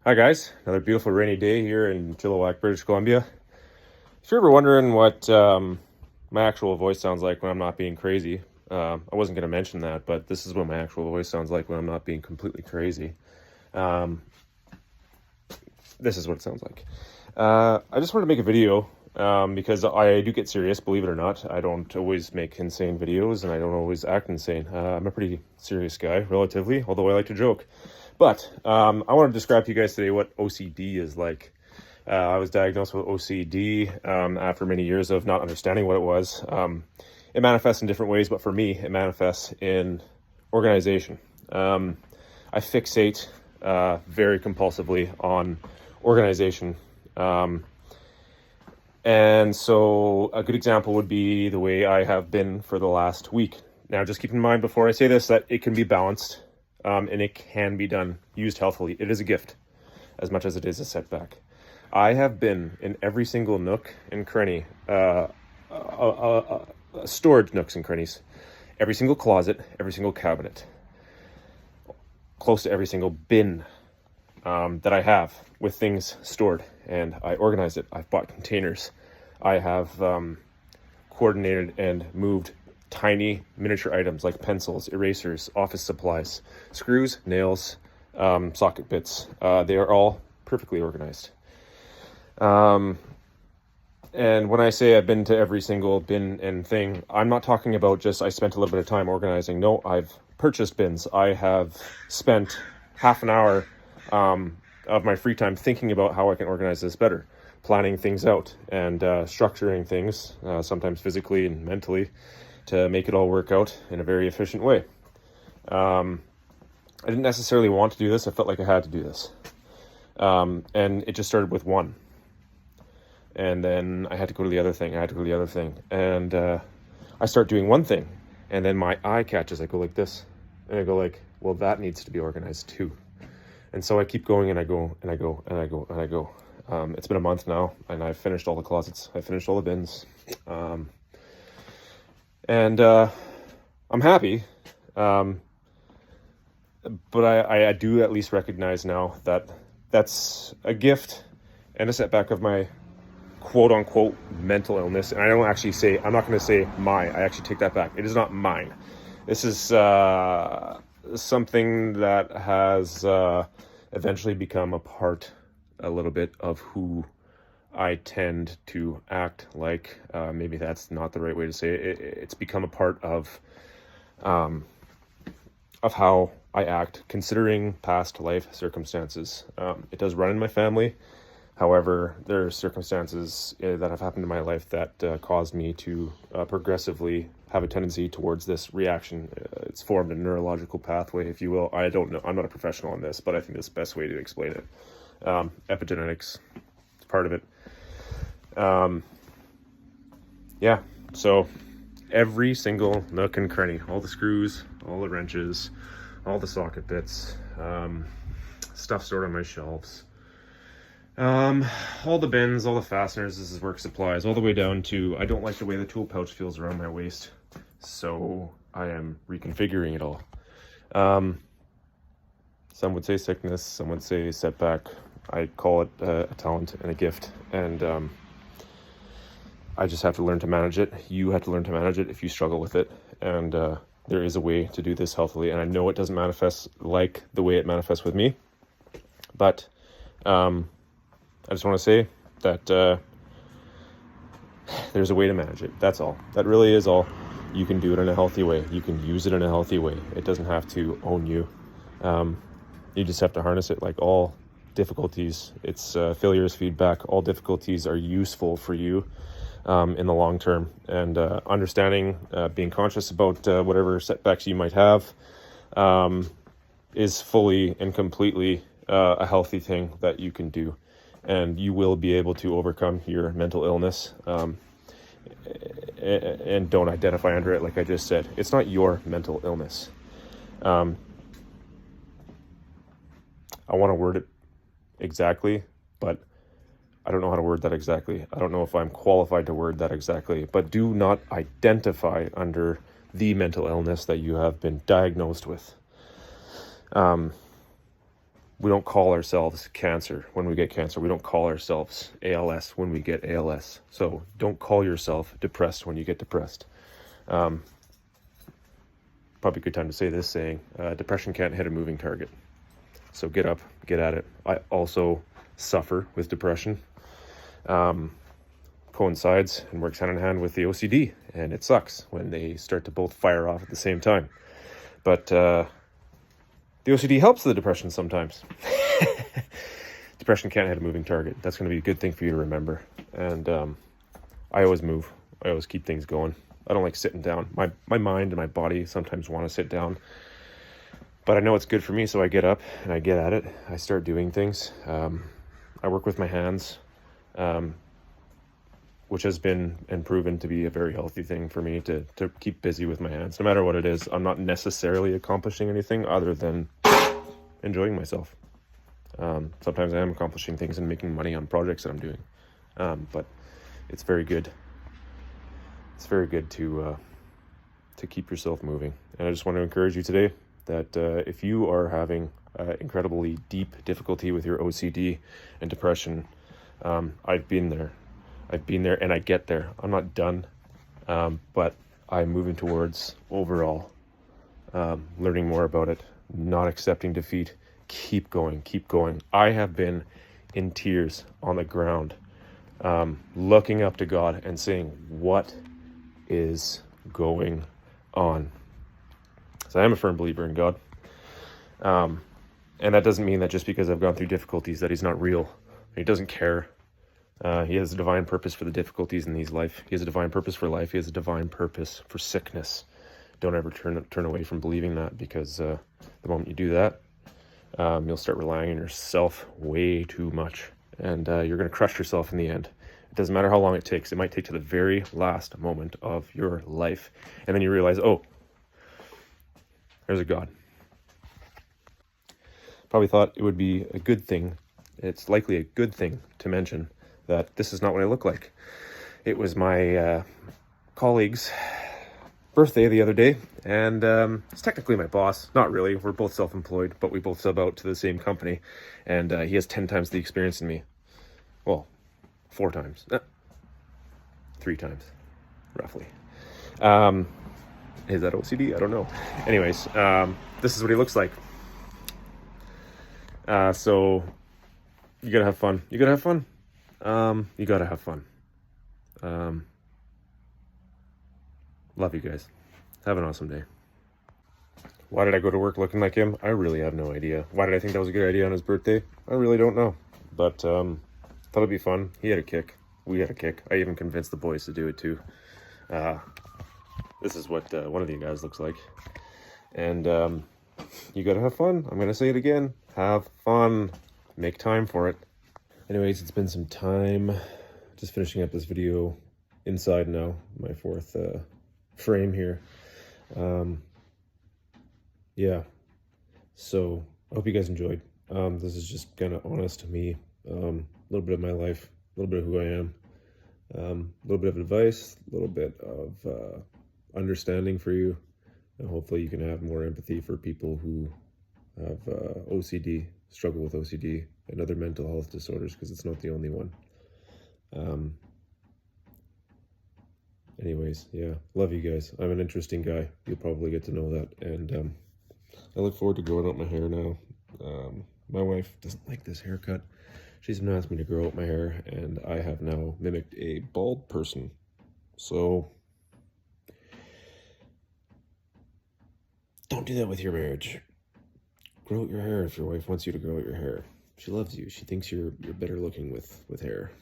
Hi guys, another beautiful rainy day here in Chilliwack, British Columbia. If you're ever wondering what my actual voice sounds like when I'm not being crazy, I wasn't going to mention that, but this is what my actual voice sounds like when I'm not being completely crazy. Um, this is what it sounds like. I just wanted to make a video because I do get serious, believe it or not. I don't always make insane videos and I don't always act insane. I'm a pretty serious guy, relatively, although I like to joke. But I want to describe to you guys today what OCD is like. I was diagnosed with OCD after many years of not understanding what it was. It manifests in different ways, but for me, it manifests in organization. I fixate very compulsively on organization. And so a good example would be the way I have been for the last week. Now, just keep in mind before I say this that it can be balanced. And it can be done, used healthfully. It is a gift, as much as it is a setback. I have been in every single nook and cranny, storage nooks and crannies, every single closet, every single cabinet, close to every single bin that I have with things stored, and I organize it. I've bought containers. I have coordinated and moved tiny miniature items like pencils, erasers, office supplies, screws, nails, socket bits. They are all perfectly organized. And when I say I've been to every single bin and thing, I'm not talking about just I spent a little bit of time organizing. No, I've purchased bins. I have spent half an hour of my free time thinking about how I can organize this better, planning things out and structuring things, sometimes physically and mentally, to make it all work out in a very efficient way. I didn't necessarily want to do this. I felt like I had to do this. And it just started with one. And then I had to go to the other thing. And I start doing one thing. And then my eye catches. I go like this. And I go like, well, that needs to be organized too. And so I keep going and I go. It's been a month now. And I've finished all the closets. I finished all the bins. And I'm happy, but I do at least recognize now that that's a gift and a setback of my quote-unquote mental illness. And I don't actually say, I'm not going to say I actually take that back. It is not mine. This is something that has eventually become a little bit of who I tend to act like. Maybe that's not the right way to say it. It's become a part of how I act, considering past life circumstances. It does run in my family. However, there are circumstances that have happened in my life that caused me to progressively have a tendency towards this reaction. It's formed a neurological pathway, if you will. I don't know. I'm not a professional on this, but I think that's the best way to explain it. Epigenetics is part of it. Yeah, so every single nook and cranny, all the screws, all the wrenches, all the socket bits, stuff stored on my shelves, all the bins, all the fasteners, this is work supplies, all the way down to, I don't like the way the tool pouch feels around my waist, so I am reconfiguring it all. Some would say sickness, some would say setback. I call it a talent and a gift, and I just have to learn to manage it. You have to learn to manage it if you struggle with it. And there is a way to do this healthily. And I know it doesn't manifest like the way it manifests with me. But I just want to say that there's a way to manage it. That's all. That really is all. You can do it in a healthy way. You can use it in a healthy way. It doesn't have to own you. You just have to harness it like all difficulties. It's failure is feedback. All difficulties are useful for you. In the long term, and understanding, being conscious about whatever setbacks you might have is fully and completely a healthy thing that you can do, and you will be able to overcome your mental illness, and don't identify under it. Like I just said, it's not your mental illness. I want to word it exactly, but I don't know how to word that exactly. I don't know if I'm qualified to word that exactly, but do not identify under the mental illness that you have been diagnosed with. We don't call ourselves cancer when we get cancer. We don't call ourselves ALS when we get ALS. So don't call yourself depressed when you get depressed. Probably a good time to say this saying, depression can't hit a moving target. So get up, get at it. I also suffer with depression. Coincides and works hand in hand with the OCD, and it sucks when they start to both fire off at the same time. But the OCD helps the depression sometimes. Depression can't hit a moving target. That's going to be a good thing for you to remember. And I always move. I always keep things going. I don't like sitting down. My mind and my body sometimes want to sit down. But I know it's good for me, so I get up and I get at it. I start doing things. I work with my hands, which has been and proven to be a very healthy thing for me to keep busy with my hands. No matter what it is, I'm not necessarily accomplishing anything other than enjoying myself. Sometimes I am accomplishing things and making money on projects that I'm doing. But it's very good. It's very good to keep yourself moving. And I just want to encourage you today that if you are having incredibly deep difficulty with your OCD and depression, I've been there and I get there. I'm not done, but I'm moving towards overall learning more about it, not accepting defeat. Keep going, keep going. I have been in tears on the ground, looking up to God and saying, what is going on? So I am a firm believer in God. And that doesn't mean that just because I've gone through difficulties that he's not real. He doesn't care. He has a divine purpose for the difficulties in these life. He has a divine purpose for life. He has a divine purpose for sickness. Don't ever turn away from believing that, because the moment you do that, you'll start relying on yourself way too much, and you're going to crush yourself in the end. It doesn't matter how long it takes. It might take to the very last moment of your life, and then you realize, oh, there's a God. Probably thought it would be a good thing. It's likely a good thing to mention that this is not what I look like. It was my colleague's birthday the other day, and it's technically my boss. Not really. We're both self-employed, but we both sub out to the same company, and he has 10 times the experience in me. Well, 4 times. 3 times, roughly. Is that OCD? I don't know. Anyways, this is what he looks like. So you gotta have fun. You gotta have fun. You gotta have fun. Love you guys. Have an awesome day. Why did I go to work looking like him? I really have no idea. Why did I think that was a good idea on his birthday? I really don't know. But thought it'd be fun. He had a kick. We had a kick. I even convinced the boys to do it too. This is what one of you guys looks like. And you gotta have fun. I'm gonna say it again. Have fun. Make time for it. Anyways, it's been some time. Just finishing up this video inside now. My 4th frame here. Yeah. So I hope you guys enjoyed. This is just kind of honest to me. A little bit of my life, a little bit of who I am, a little bit of advice, a little bit of understanding for you, and hopefully you can have more empathy for people who have OCD, struggle with OCD and other mental health disorders, because it's not the only one. Anyways, yeah, love you guys. I'm an interesting guy. You'll probably get to know that, and I look forward to growing out my hair now. My wife doesn't like this haircut. She's been asking me to grow out my hair, and I have now mimicked a bald person. So don't do that with your marriage. Grow out your hair if your wife wants you to grow out your hair. She loves you. She thinks you're better looking with hair.